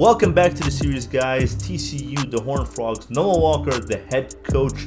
Welcome back to the series, guys. TCU, the Horned Frogs, Noah Walker, the head coach,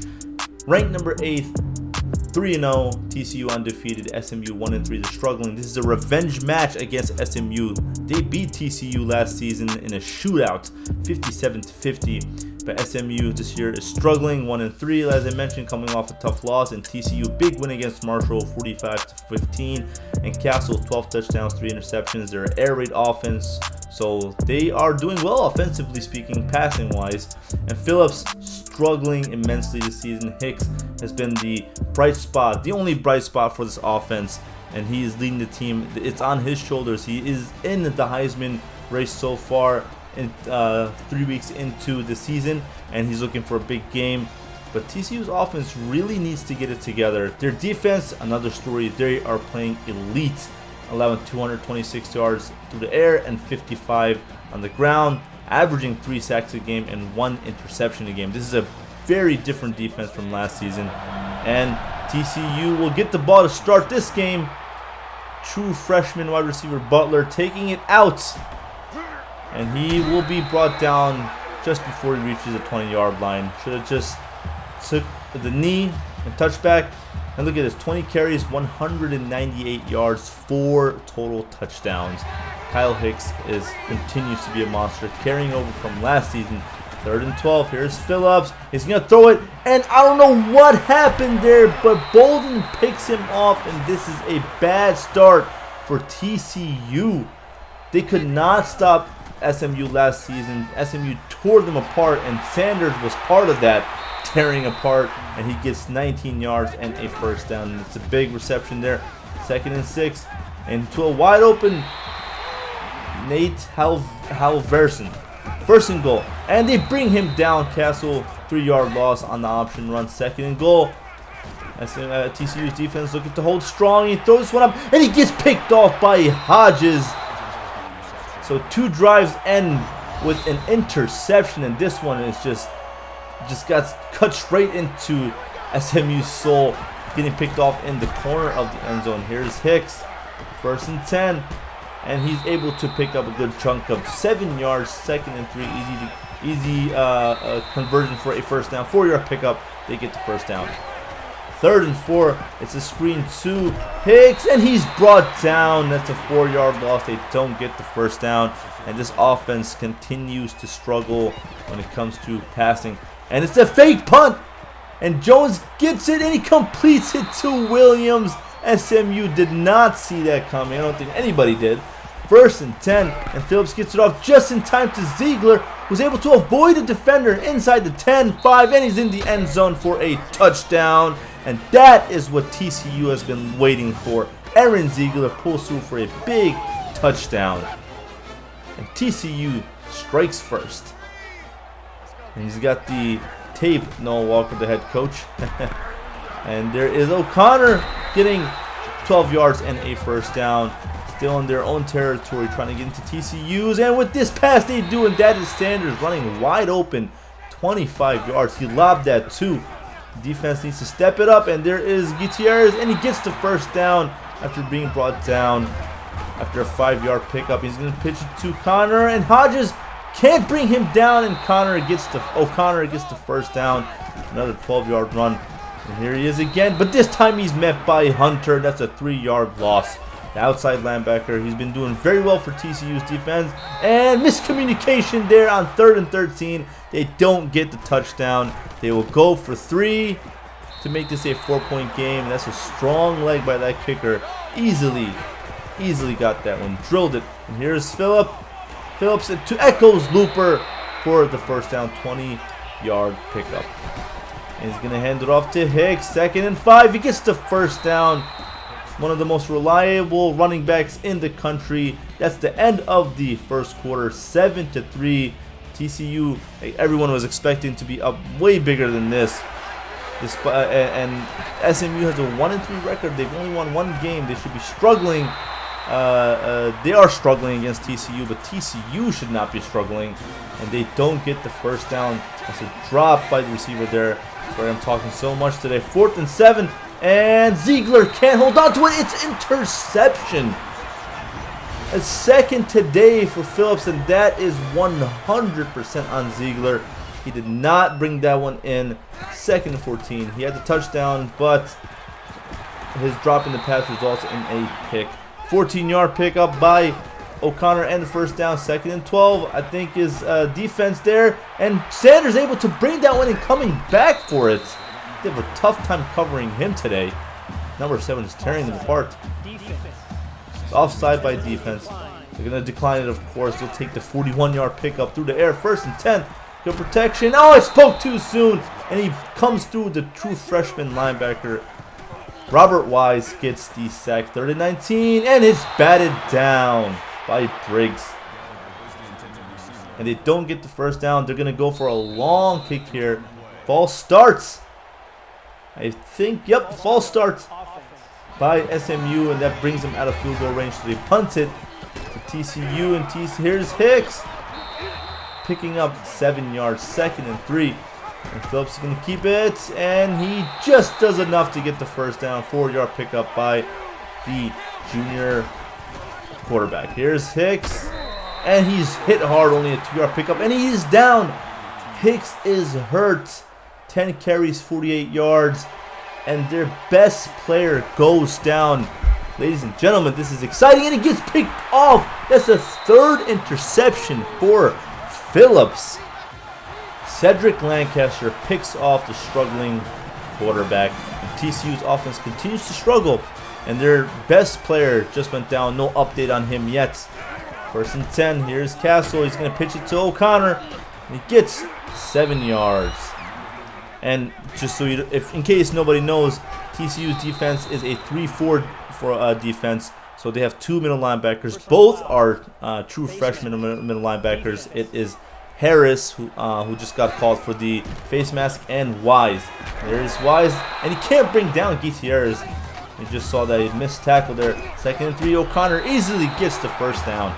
ranked number 8, 3-0. TCU undefeated, SMU 1-3. They're struggling. This is a revenge match against SMU. They beat TCU last season in a shootout, 57-50. But SMU this year is struggling, 1-3, as I mentioned, coming off a tough loss. And TCU, big win against Marshall, 45-15. And Castle, 12 touchdowns, 3 interceptions. They're an air raid offense, so they are doing well offensively speaking, passing wise. And Phillips struggling immensely this season. Hicks has been the bright spot, the only bright spot for this offense, and he is leading the team. It's on his shoulders. He is in the Heisman race so far in 3 weeks into the season, and he's looking for a big game. But TCU's offense really needs to get it together. Their defense, another story. They are playing elite, allowing 226 yards through the air and 55 on the ground, averaging 3 sacks a game and 1 interception a game. This is a very different defense from last season, and TCU will get the ball to start this game. True freshman wide receiver Butler taking it out, and he will be brought down just before he reaches the 20-yard line. Should have just took the knee and touchback. And look at this, 20 carries, 198 yards, 4 total touchdowns. Kyle Hicks continues to be a monster, carrying over from last season. 3rd and 12, here's Phillips. He's going to throw it, and I don't know what happened there, but Bolden picks him off, and this is a bad start for TCU. They could not stop SMU last season. SMU tore them apart, and Sanders was part of that tearing apart, and he gets 19 yards and a first down. And it's a big reception there. 2nd and 6, and to a wide open Nate Halverson. 1st and goal, and they bring him down. Castle, 3-yard loss on the option run. 2nd and goal. TCU's defense looking to hold strong. He throws this one up, and he gets picked off by Hodges. So 2 drives end with an interception, and this one is just got cut straight into SMU's soul, getting picked off in the corner of the end zone. Here's Hicks, 1st and 10, and he's able to pick up a good chunk of 7 yards. 2nd and 3, easy conversion for a first down. 4-yard pickup, they get the first down. 3rd and 4, it's a screen to Hicks, and he's brought down. That's a 4-yard loss. They don't get the first down, and this offense continues to struggle when it comes to passing. And it's a fake punt, and Jones gets it, and he completes it to Williams. SMU did not see that coming. I don't think anybody did. 1st and 10, and Phillips gets it off just in time to Ziegler, who's able to avoid a defender inside the 10-5, and he's in the end zone for a touchdown. And that is what TCU has been waiting for. Aaron Ziegler pulls through for a big touchdown, and TCU strikes first. And he's got the tape, Noah Walker, the head coach. And there is O'Connor getting 12 yards and a first down. Still in their own territory, trying to get into TCU's. And with this pass they do, and that is Sanders running wide open, 25 yards. He lobbed that too. Defense needs to step it up, and there is Gutierrez, and he gets the first down after being brought down after a 5-yard pickup. He's going to pitch it to Connor, and Hodges can't bring him down, and O'Connor gets the first down. Another 12-yard run, and here he is again, but this time he's met by Hunter. That's a 3-yard loss. The outside linebacker, he's been doing very well for TCU's defense, and miscommunication there on 3rd and 13. They don't get the touchdown. They will go for 3 to make this a 4-point game. That's a strong leg by that kicker. Easily got that one, drilled it. And here's Phillips to Echoes Looper for the first down, 20-yard pickup. And he's going to hand it off to Hicks. 2nd and 5. He gets the first down. One of the most reliable running backs in the country. That's the end of the first quarter, 7-3. TCU, everyone was expecting to be up way bigger than this. And SMU has a 1-3 record. They've only won 1 game. They should be struggling. They are struggling against TCU, but TCU should not be struggling. And they don't get the first down. That's a drop by the receiver there. Sorry, I'm talking so much today. 4th and 7, and Ziegler can't hold on to it. It's interception. A second today for Phillips, and that is 100% on Ziegler. He did not bring that one in. 2nd and 14. He had the touchdown, but his drop in the pass results in a pick. 14-yard pickup by O'Connor and the first down. 2nd and 12. I think his defense there. And Sanders able to bring that one and coming back for it. They have a tough time covering him today. Number 7 is tearing them apart. It's offside by defense. They're going to decline it, of course. They'll take the 41-yard pickup through the air. 1st and 10. Good protection. Oh, I spoke too soon. And he comes through the true freshman linebacker. Robert Wise gets the sack. 3rd and 19. And it's batted down by Briggs. And they don't get the first down. They're going to go for a long kick here. Ball starts. I think, yep, false start by SMU, and that brings them out of field goal range. So they punt it to TCU, and here's Hicks picking up 7 yards, 2nd and 3. And Phillips is going to keep it, and he just does enough to get the first down. 4-yard pickup by the junior quarterback. Here's Hicks, and he's hit hard, only a 2-yard pickup, and he is down. Hicks is hurt. 10 carries, 48 yards, and their best player goes down. Ladies and gentlemen, this is exciting, and it gets picked off. That's a 3rd interception for Phillips. Cedric Lancaster picks off the struggling quarterback. And TCU's offense continues to struggle, and their best player just went down. No update on him yet. 1st and 10. Here's Castle. He's going to pitch it to O'Connor. And he gets 7 yards. And just so you, if in case nobody knows, TCU's defense is a 3-4 defense. So they have 2 middle linebackers. Both are true freshman middle linebackers. It is Harris, who just got called for the face mask, and Wise. There's Wise, and he can't bring down Gutierrez. You just saw that he missed tackle there. 2nd and 3. O'Connor easily gets the first down.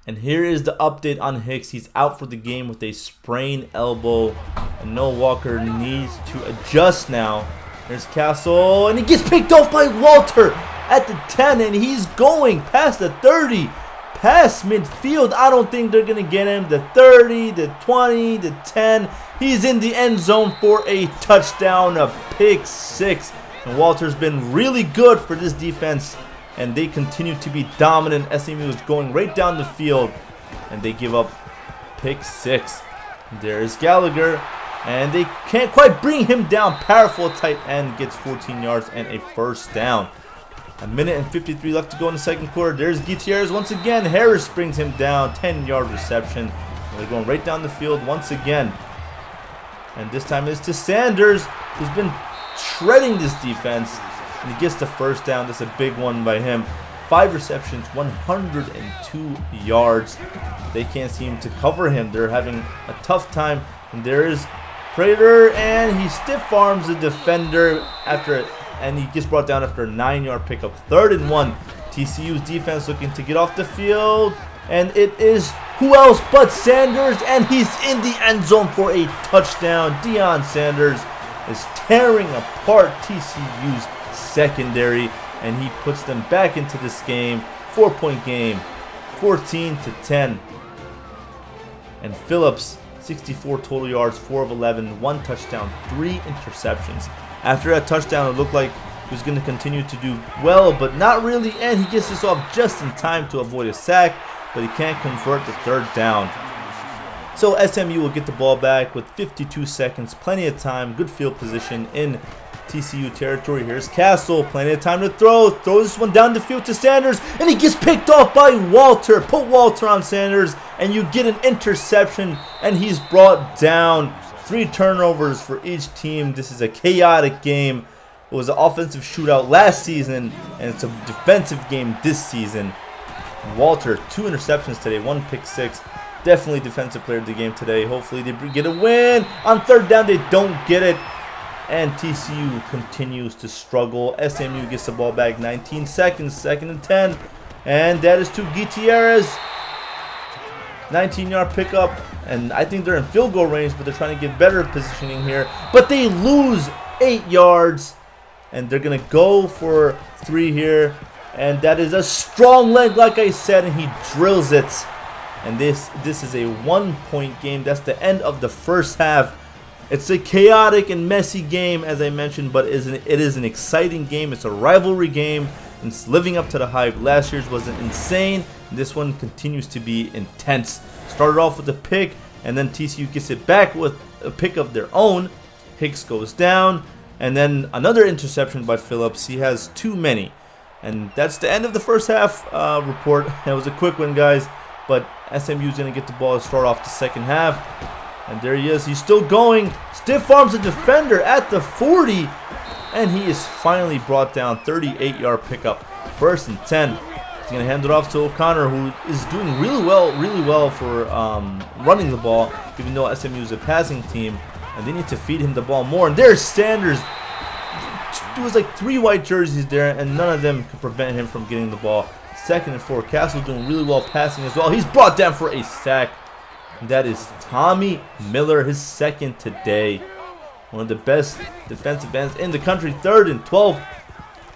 And here is the update on Hicks. He's out for the game with a sprained elbow. And Noah Walker needs to adjust now. There's Castle, and he gets picked off by Walter at the 10, and he's going past the 30, past midfield. I don't think they're going to get him. The 30, the 20, the 10. He's in the end zone for a touchdown, a pick 6. And Walter's been really good for this defense, and they continue to be dominant. SMU is going right down the field, and they give up pick 6. There's Gallagher, and they can't quite bring him down. Powerful tight end gets 14 yards and a first down. 1:53 left to go in the 2nd quarter. There's Gutierrez once again. Harris brings him down. 10-yard reception. And they're going right down the field once again. And this time it's to Sanders, who's been shredding this defense. And he gets the first down. That's a big one by him. 5 receptions, 102 yards. They can't seem to cover him. They're having a tough time. And there is Prater, and he stiff arms the defender and he gets brought down after a 9-yard pickup. 3rd and 1. TCU's defense looking to get off the field, and it is who else but Sanders, and he's in the end zone for a touchdown. Deion Sanders is tearing apart TCU's secondary, and he puts them back into this game. 4-point game, 14-10. And Phillips, 64 total yards, 4 of 11, 1 touchdown, 3 interceptions. After that touchdown, it looked like he was going to continue to do well, but not really, and he gets this off just in time to avoid a sack, but he can't convert the 3rd down. So SMU will get the ball back with 52 seconds, plenty of time, good field position in TCU territory. Here's Castle, plenty of time to throw. Throws this one down the field to Sanders, and he gets picked off by Walter. Put Walter on Sanders, and you get an interception, and he's brought down. 3 turnovers for each team. This is a chaotic game. It was an offensive shootout last season, and it's a defensive game this season. Walter, 2 interceptions today, 1 pick 6. Definitely defensive player of the game today. Hopefully they get a win. On 3rd down, they don't get it. And TCU continues to struggle. SMU gets the ball back, 19 seconds, 2nd and 10. And that is to Gutierrez. 19-yard pickup. And I think they're in field goal range, but they're trying to get better positioning here. But they lose 8 yards. And they're going to go for 3 here. And that is a strong leg, like I said, and he drills it. And this is a 1-point game. That's the end of the first half. It's a chaotic and messy game, as I mentioned, but it is an exciting game. It's a rivalry game, and it's living up to the hype. Last year's was insane. This one continues to be intense. Started off with a pick, and then TCU gets it back with a pick of their own. Hicks goes down, and then another interception by Phillips. He has too many. And that's the end of the first half report. It was a quick one, guys, but SMU is going to get the ball to start off the second half. And there he is. He's still going. Stiff arms the defender at the 40. And he is finally brought down. 38-yard pickup. 1st and 10. He's going to hand it off to O'Connor, who is doing really well for running the ball, even though SMU is a passing team. And they need to feed him the ball more. And there's Sanders. There was like 3 white jerseys there, and none of them could prevent him from getting the ball. 2nd and 4. Castle doing really well passing as well. He's brought down for a sack. And that is Tommy Miller, his 2nd today. One of the best defensive ends in the country. 3rd and 12.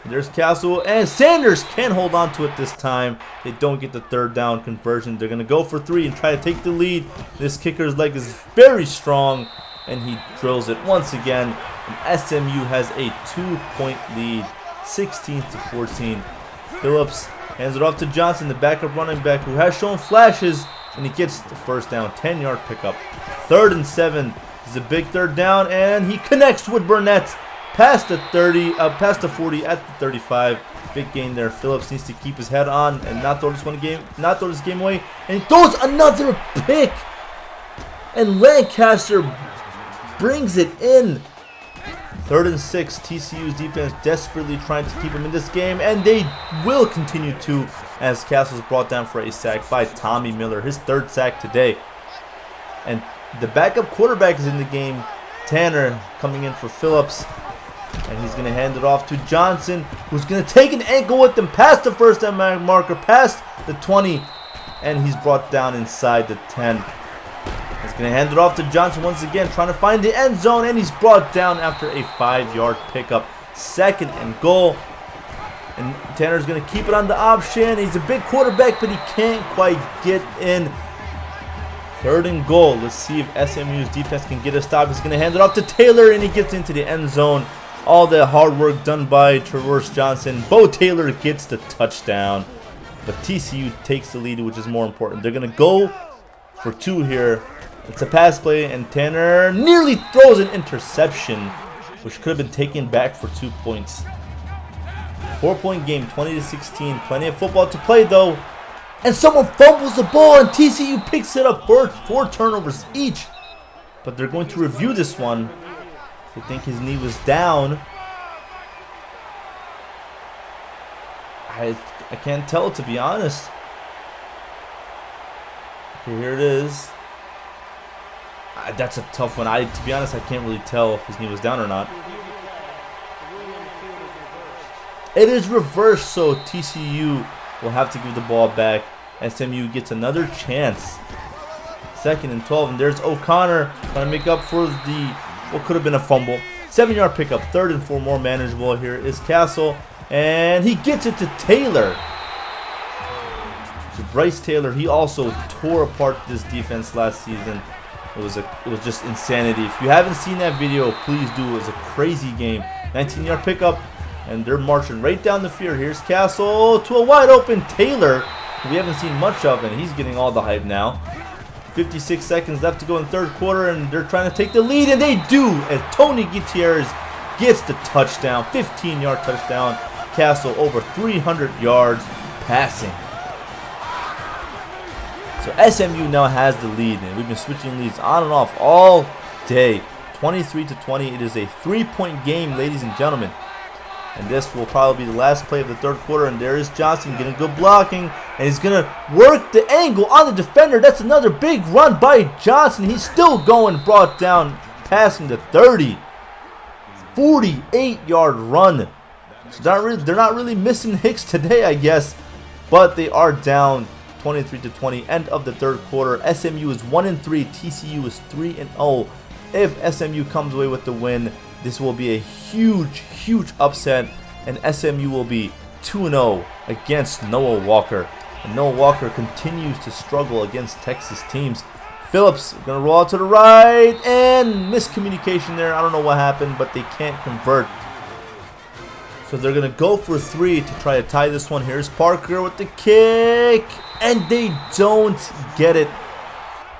And there's Castle, and Sanders can't hold on to it this time. They don't get the 3rd down conversion. They're going to go for 3 and try to take the lead. This kicker's leg is very strong, and he drills it once again. And SMU has a 2-point lead, 16-14. Phillips hands it off to Johnson, the backup running back, who has shown flashes, and he gets the 1st down, 10-yard pickup. 3rd and 7. This is a big 3rd down, and he connects with Burnett past the 30, past the 40 at the 35. Big gain there. Phillips needs to keep his head on and not throw this game away. And he throws another pick, and Lancaster brings it in. 3rd and 6. TCU's defense desperately trying to keep him in this game, and they will continue to, as Castle's brought down for a sack by Tommy Miller, his 3rd sack today. And the backup quarterback is in the game, Tanner, coming in for Phillips, and he's going to hand it off to Johnson, who's going to take an ankle with him past the 1st down marker, past the 20, and he's brought down inside the 10. He's going to hand it off to Johnson once again, trying to find the end zone, and he's brought down after a 5-yard pickup. 2nd and goal. And Tanner's going to keep it on the option. He's a big quarterback, but he can't quite get in. 3rd and goal. Let's see if SMU's defense can get a stop. He's going to hand it off to Taylor, and he gets into the end zone. All the hard work done by Traverse Johnson. Bo Taylor gets the touchdown. But TCU takes the lead, which is more important. They're going to go for 2 here. It's a pass play, and Tanner nearly throws an interception, which could have been taken back for 2 points. 4-point game, 20-16. Plenty of football to play, though. And someone fumbles the ball, and TCU picks it up for 4 turnovers each. But they're going to review this one. They think his knee was down. I can't tell, to be honest. Okay, here it is. That's a tough one. To be honest, I can't really tell if his knee was down or not. It is reversed, so TCU will have to give the ball back. SMU gets another chance. 2nd and 12, and there's O'Connor trying to make up for what could have been a fumble. 7-yard pickup. 3rd and 4, more manageable. Here is Castle, and he gets it to Taylor. So Bryce Taylor, he also tore apart this defense last season. It was just insanity. If you haven't seen that video, please do. It was a crazy game. 19-yard pickup, and they're marching right down the field. Here's Castle to a wide open Taylor, who we haven't seen much of, and he's getting all the hype now. 56 seconds left to go in 3rd quarter, and they're trying to take the lead, and they do, as Tony Gutierrez gets the touchdown. 15-yard touchdown. Castle over 300 yards passing. So SMU now has the lead, and we've been switching leads on and off all day. 23-20. It is a 3-point game, ladies and gentlemen. And this will probably be the last play of the 3rd quarter. And there is Johnson getting good blocking, and he's going to work the angle on the defender. That's another big run by Johnson. He's still going, brought down, passing the 30. 48-yard run. So they're not really missing Hicks today, I guess. But they are down 23-20, end of the 3rd quarter. SMU is 1-3, TCU is 3-0. If SMU comes away with the win, this will be a huge upset, and SMU will be 2-0 against Noah Walker. And Noah Walker continues to struggle against Texas teams. Phillips going to roll out to the right, and miscommunication there. I don't know what happened, but they can't convert. So they're going to go for 3 to try to tie this one. Here's Parker with the kick, and they don't get it.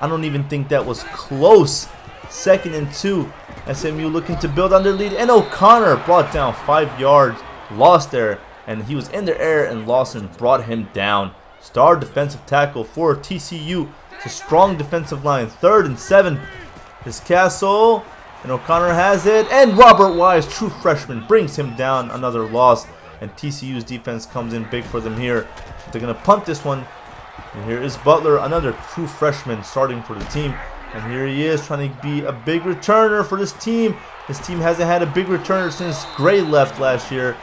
I don't even think that was close. 2nd and 2. SMU looking to build on their lead, and O'Connor brought down 5 yards. Lost there, and he was in the air, and Lawson brought him down. Star defensive tackle for TCU. It's a strong defensive line. 3rd and 7. Here's Castle, and O'Connor has it, and Robert Wise, true freshman, brings him down. Another loss, and TCU's defense comes in big for them here. They're going to punt this one. And here is Butler, another true freshman starting for the team. And here he is trying to be a big returner for this team. This team hasn't had a big returner since Gray left last year.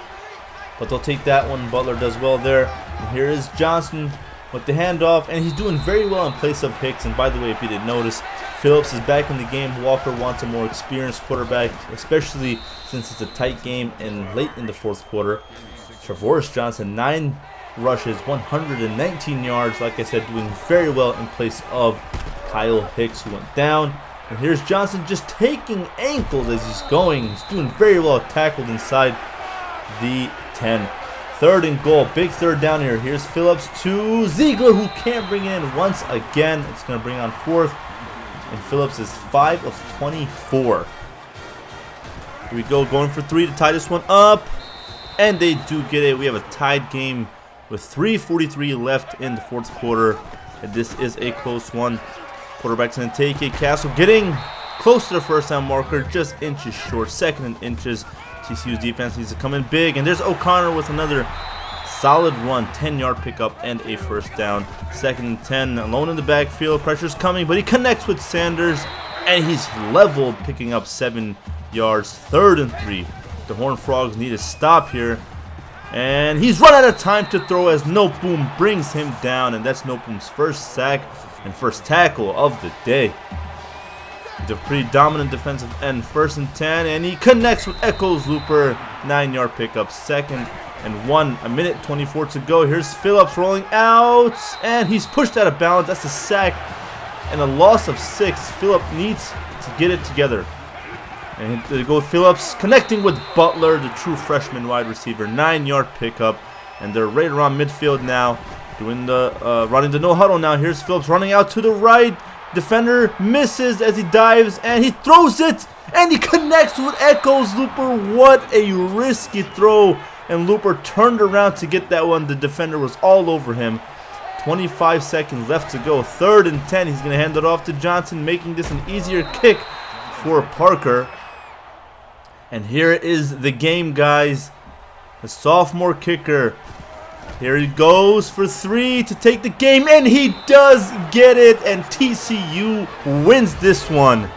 But they'll take that one. Butler does well there. And here is Johnson with the handoff. And he's doing very well in place of Hicks. And by the way, if you didn't notice, Phillips is back in the game. Walker wants a more experienced quarterback, especially since it's a tight game and late in the 4th quarter. Travoris Johnson, 9 rushes, 119 yards. Like I said, doing very well in place of Kyle Hicks, who went down. And here's Johnson just taking ankles as he's going. He's doing very well, tackled inside the 10. 3rd and goal, big 3rd down here. Here's Phillips to Ziegler, who can't bring it in once again. It's going to bring on 4th. And Phillips is 5 of 24. Here we go, going for 3 to tie this one up. And they do get it. We have a tied game with 3:43 left in the 4th quarter. And this is a close one. Quarterback's going to take it. Castle getting close to the 1st down marker, just inches short. 2nd and inches. TCU's defense needs to come in big. And there's O'Connor with another solid run. 10-yard pickup and a 1st down. 2nd and 10. Alone in the backfield. Pressure's coming, but he connects with Sanders. And he's leveled, picking up 7 yards. 3rd and 3. The Horned Frogs need to stop here. And he's run out of time to throw as Noteboom brings him down. And that's Noteboom's 1st sack and 1st tackle of the day. The pretty dominant defensive end. 1st and 10. And he connects with Echoes Looper. 9-yard pickup. 2nd and 1. A minute 24 to go. Here's Phillips rolling out. And he's pushed out of bounds. That's a sack and a loss of 6. Phillips needs to get it together. And they go Phillips connecting with Butler, the true freshman wide receiver. 9-yard pickup. And they're right around midfield now. Doing the running the no huddle now. Here's Phillips running out to the right. Defender misses as he dives. And he throws it. And he connects with Echoes Looper. What a risky throw. And Looper turned around to get that one. The defender was all over him. 25 seconds left to go. 3rd and 10. He's going to hand it off to Johnson, making this an easier kick for Parker. And here is the game, guys. The sophomore kicker. Here he goes for 3 to take the game, and he does get it, and TCU wins this one.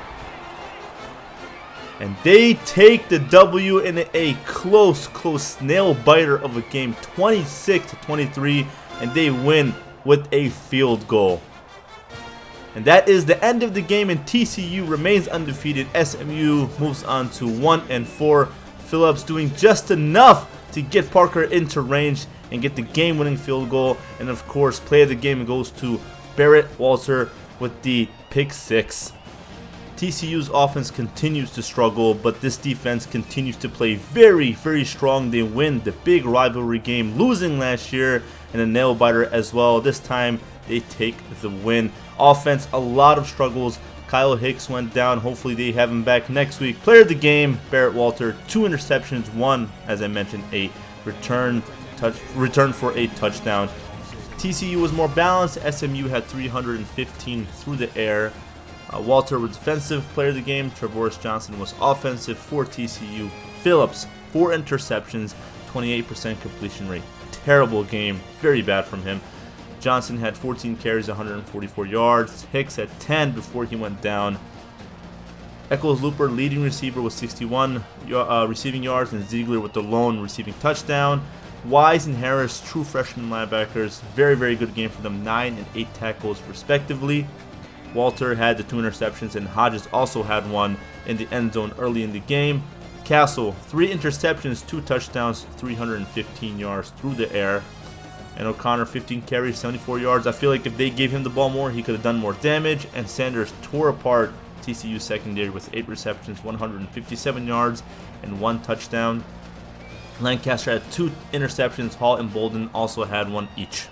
And they take the W in a close nail biter of a game, 26-23, and they win with a field goal. And that is the end of the game, and TCU remains undefeated. SMU moves on to 1-4. Phillips doing just enough to get Parker into range and get the game-winning field goal. And of course, play of the game goes to Barrett Walter with the pick 6. TCU's offense continues to struggle, but this defense continues to play very, very strong. They win the big rivalry game, losing last year, and a nail-biter as well. This time, they take the win. Offense, a lot of struggles. Kyle Hicks went down. Hopefully they have him back next week. Player of the game, Barrett Walter, 2 interceptions, 1, as I mentioned, a return for a touchdown. TCU was more balanced. SMU had 315 through the air. Walter was defensive player of the game. Travoris Johnson was offensive for TCU. Phillips, 4 interceptions, 28% completion rate. Terrible game. Very bad from him. Johnson had 14 carries, 144 yards. Hicks had 10 before he went down. Echoes Looper, leading receiver, with 61 receiving yards, and Ziegler with the lone receiving touchdown. Wise and Harris, true freshman linebackers. Very, very good game for them. 9 and 8 tackles, respectively. Walter had the 2 interceptions, and Hodges also had one in the end zone early in the game. Castle, 3 interceptions, 2 touchdowns, 315 yards through the air. And O'Connor, 15 carries, 74 yards. I feel like if they gave him the ball more, he could have done more damage. And Sanders tore apart TCU secondary with 8 receptions, 157 yards, and 1 touchdown. Lancaster had 2 interceptions. Hall and Bolden also had 1 each.